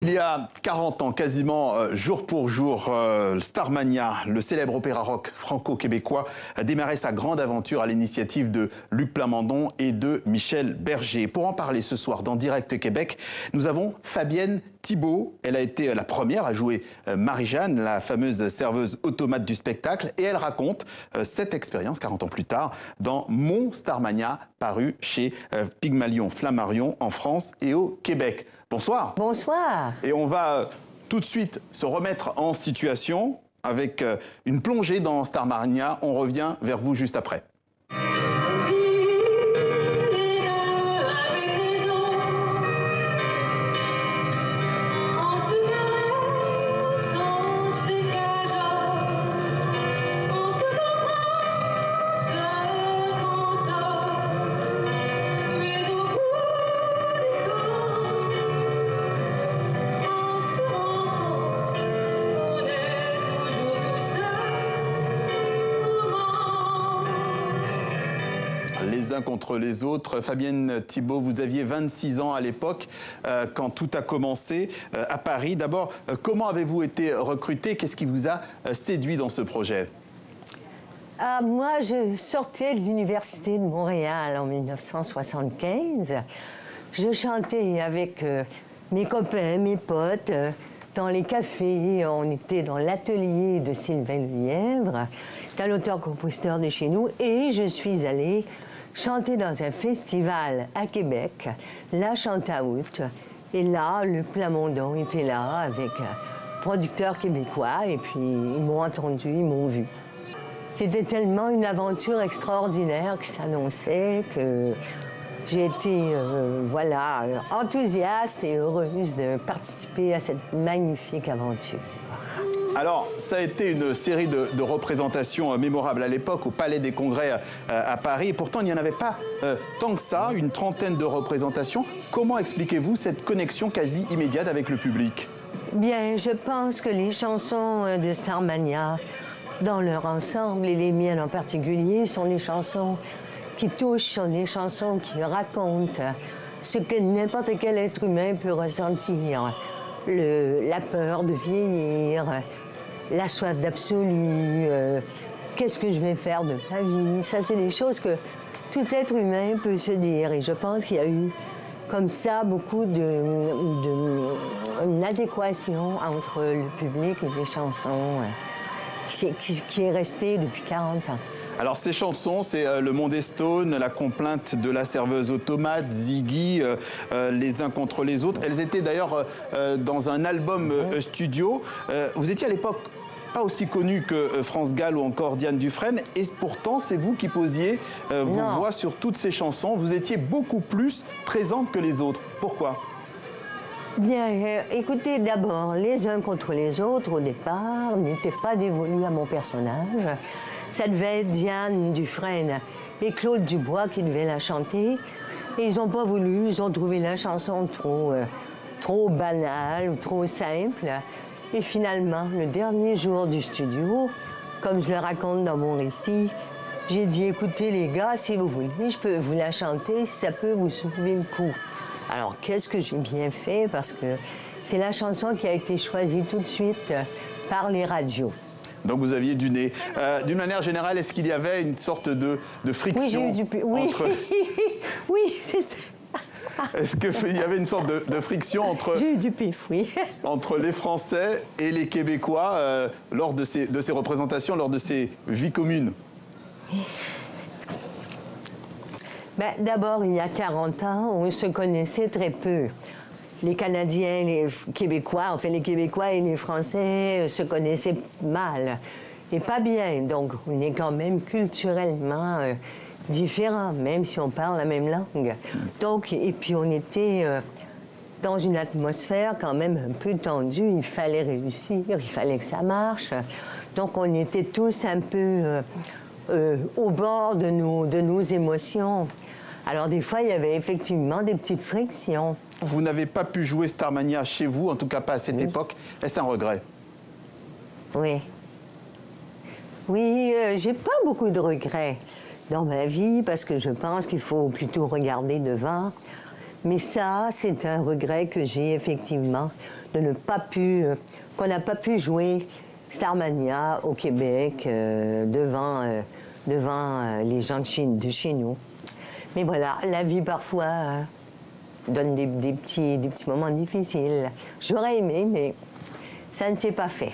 Il y a 40 ans, quasiment jour pour jour, Starmania, le célèbre opéra rock franco-québécois, a démarré sa grande aventure à l'initiative de Luc Plamondon et de Michel Berger. Pour en parler ce soir dans Direct Québec, nous avons Fabienne Thibault. Elle a été la première à jouer Marie-Jeanne, la fameuse serveuse automate du spectacle. Et elle raconte cette expérience 40 ans plus tard dans Mon Starmania, paru chez Pygmalion Flammarion en France et au Québec. Bonsoir. Bonsoir. Et on va tout de suite se remettre en situation avec une plongée dans Starmania. On revient vers vous juste après. Les uns contre les autres. Fabienne Thibault, vous aviez 26 ans à l'époque quand tout a commencé à Paris. D'abord, comment avez-vous été recrutée? Qu'est-ce qui vous a séduit dans ce projet? Moi, je sortais de l'Université de Montréal en 1975. Je chantais avec mes copains, mes potes, dans les cafés. On était dans l'atelier de Sylvain Lièvre. C'est un auteur-compositeur de chez nous. Et je suis allée chanter dans un festival à Québec, la Chantaout. Et là, le Plamondon était là avec un producteur québécois. Et puis, ils m'ont entendu, ils m'ont vu. C'était tellement une aventure extraordinaire qui s'annonçait que j'ai été, voilà, enthousiaste et heureuse de participer à cette magnifique aventure. Alors, ça a été une série de représentations mémorables à l'époque au Palais des Congrès à Paris. Et pourtant, il n'y en avait pas tant que ça, une trentaine de représentations. Comment expliquez-vous cette connexion quasi immédiate avec le public? Bien, je pense que les chansons de Starmania, dans leur ensemble, et les miennes en particulier, sont des chansons qui touchent, sont des chansons qui racontent ce que n'importe quel être humain peut ressentir. La peur de vieillir, la soif d'absolu, qu'est-ce que je vais faire de ma vie? Ça, c'est des choses que tout être humain peut se dire. Et je pense qu'il y a eu, comme ça, beaucoup une adéquation entre le public et les chansons qui est restée depuis 40 ans. Alors ces chansons, c'est Le Monde est Stone, La complainte de la serveuse automate, Ziggy, Les uns contre les autres. Elles étaient d'ailleurs dans un album studio. Vous étiez à l'époque pas aussi connu que France Gall ou encore Diane Dufresne, et pourtant c'est vous qui posiez vos voix sur toutes ces chansons. Vous étiez beaucoup plus présente que les autres. Pourquoi? Bien, écoutez, d'abord, Les uns contre les autres, au départ, n'était pas dévolu à mon personnage. Ça devait être Diane Dufresne et Claude Dubois qui devaient la chanter. Et ils n'ont pas voulu, ils ont trouvé la chanson trop banale ou trop simple. Et finalement, le dernier jour du studio, comme je le raconte dans mon récit, j'ai dit, écoutez les gars, si vous voulez, je peux vous la chanter, si ça peut vous sauver le coup. Alors, qu'est-ce que j'ai bien fait? Parce que c'est la chanson qui a été choisie tout de suite par les radios. Donc vous aviez du nez. D'une manière générale, est-ce qu'il y avait une sorte de friction oui, j'ai eu du... oui. entre... Oui, c'est ça. Est-ce qu'il y avait une sorte de friction entre... J'ai eu du pif, oui. Entre les Français et les Québécois lors de ces représentations, lors de ces vies communes? Ben, d'abord, il y a 40 ans, on se connaissait très peu. Les Canadiens, les Québécois, enfin les Québécois et les Français se connaissaient mal et pas bien. Donc, on est quand même culturellement différents, même si on parle la même langue. Donc, et puis on était dans une atmosphère quand même un peu tendue. Il fallait réussir, il fallait que ça marche. Donc, on était tous un peu au bord de nos émotions. Alors, des fois, il y avait effectivement des petites frictions. Vous n'avez pas pu jouer Starmania chez vous, en tout cas pas à cette époque. Est-ce un regret? Oui. Oui, j'ai pas beaucoup de regrets dans ma vie parce que je pense qu'il faut plutôt regarder devant. Mais ça, c'est un regret que j'ai effectivement qu'on n'a pas pu jouer Starmania au Québec devant les gens de chez nous. Mais voilà, la vie parfois donne des petits moments difficiles. J'aurais aimé, mais ça ne s'est pas fait.